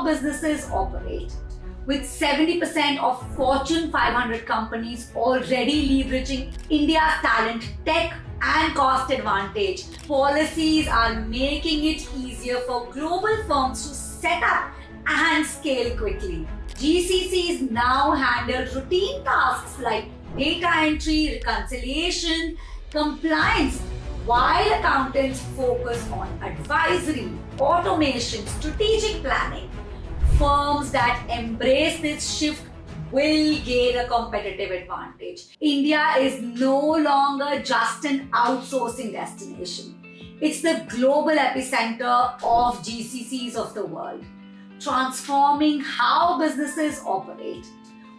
businesses operate. With 70% of Fortune 500 companies already leveraging India's talent, tech, and cost advantage, policies are making it easier for global firms to set up and scale quickly. GCCs now handle routine tasks like data entry, reconciliation, compliance, while accountants focus on advisory, automation, strategic planning. Firms that embrace this shift will gain a competitive advantage. India is no longer just an outsourcing destination. It's the global epicenter of GCCs of the world, transforming how businesses operate.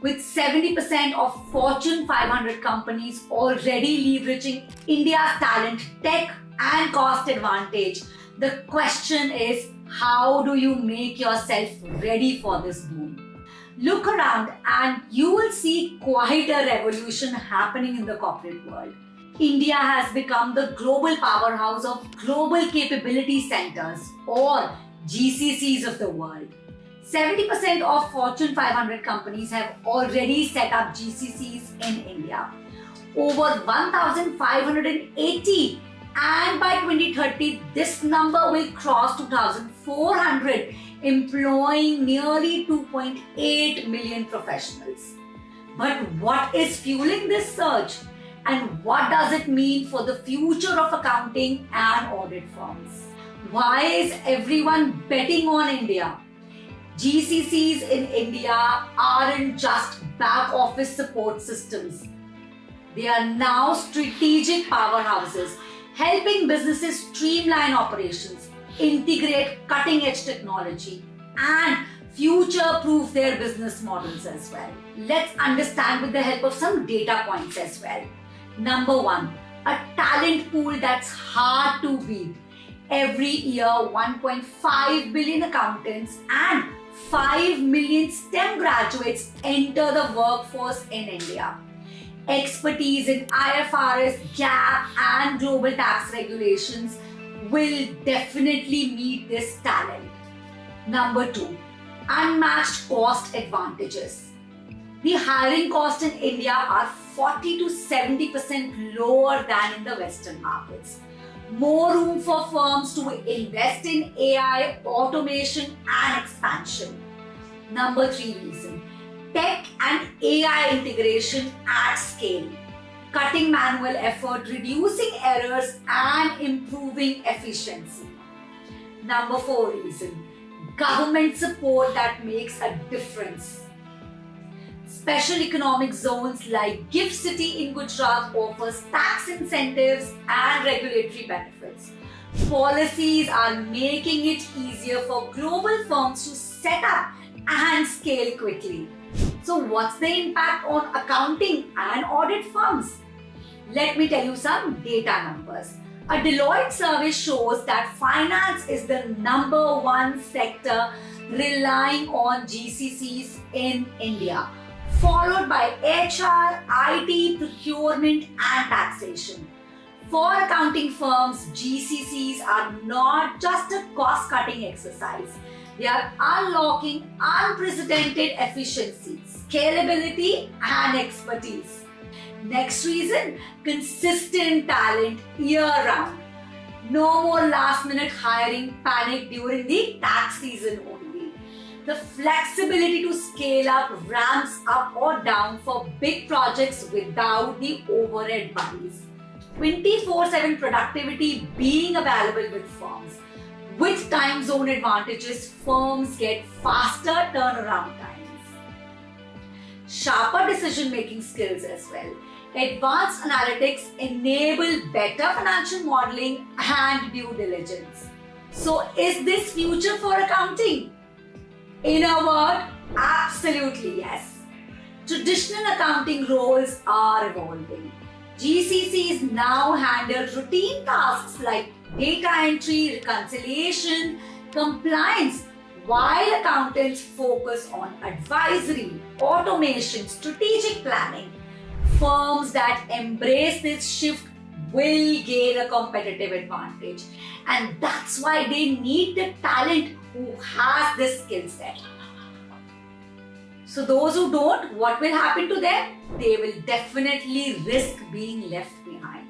With 70% of Fortune 500 companies already leveraging India's talent, tech, and cost advantage, the question is, how do you make yourself ready for this boom? Look around and you will see quite a revolution happening in the corporate world. India has become the global powerhouse of global capability centers, or GCCs of the world. 70% of Fortune 500 companies have already set up GCCs in India. Over 1,580, and by 2030, this number will cross 2,400, employing nearly 2.8 million professionals. But what is fueling this surge? And what does it mean for the future of accounting and audit firms? Why is everyone betting on India? GCCs in India aren't just back office support systems. They are now strategic powerhouses, helping businesses streamline operations, integrate cutting-edge technology, and future-proof their business models as well. Let's understand with the help of some data points as well. Number one, a talent pool that's hard to beat. Every year, 1.5 billion accountants and 5 million STEM graduates enter the workforce in India. Expertise in IFRS, GAAP, and global tax regulations will definitely meet this talent. Number two, unmatched cost advantages. The hiring costs in India are 40 to 70% lower than in the Western markets. More room for firms to invest in AI, automation, and expansion. Number three reason, tech and AI integration at scale, cutting manual effort, reducing errors, and improving efficiency. Number four reason, government support that makes a difference. Special economic zones like GIFT City in Gujarat offers tax incentives and regulatory benefits. Policies are making it easier for global firms to set up and scale quickly. So what's the impact on accounting and audit firms? Let me tell you some data numbers. A Deloitte survey shows that finance is the number one sector relying on GCCs in India, followed by HR, IT, procurement, and taxation. For accounting firms, GCCs are not just a cost-cutting exercise. They are unlocking unprecedented efficiency, scalability, and expertise. Next reason, consistent talent year-round. No more last-minute hiring panic during the tax season only. The flexibility to scale up, ramps up or down for big projects without the overhead worries. 24/7 productivity being available with firms. With time zone advantages, firms get faster turnaround times. Sharper decision-making skills as well. Advanced analytics enable better financial modeling and due diligence. So is this future for accounting? In a word, absolutely yes. Traditional accounting roles are evolving. GCCs now handle routine tasks like data entry, reconciliation, compliance, while accountants focus on advisory, automation, strategic planning. Firms that embrace this shift will gain a competitive advantage. And that's why they need the talent who has this skill set. So those who don't, what will happen to them? They will definitely risk being left behind.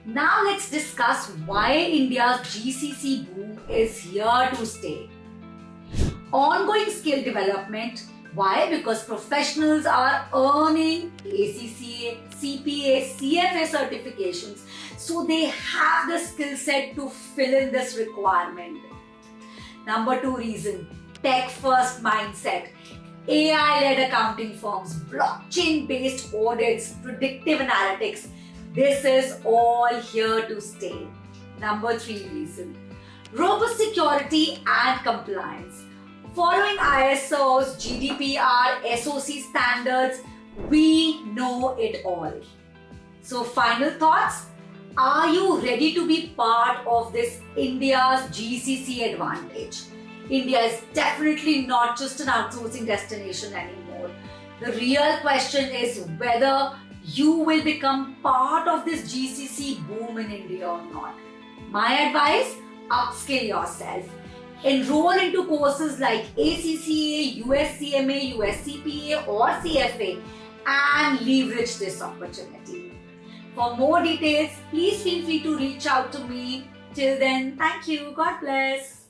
Now let's discuss why India's GCC boom is here to stay. Ongoing skill development. Why? Because professionals are earning ACCA, CPA, CFA certifications, so they have the skill set to fill in this requirement. Number 2 reason, tech first mindset. AI-led accounting firms, blockchain-based audits, predictive analytics. This is all here to stay. Number 3 reason, robust security and compliance. Following ISOs, GDPR, SOC standards, we know it all. So final thoughts, are you ready to be part of this India's GCC advantage? India is definitely not just an outsourcing destination anymore. The real question is whether you will become part of this GCC boom in India or not. My advice, upskill yourself. Enroll into courses like ACCA, USCMA, USCPA or CFA and leverage this opportunity. For more details, please feel free to reach out to me. Till then, thank you. God bless.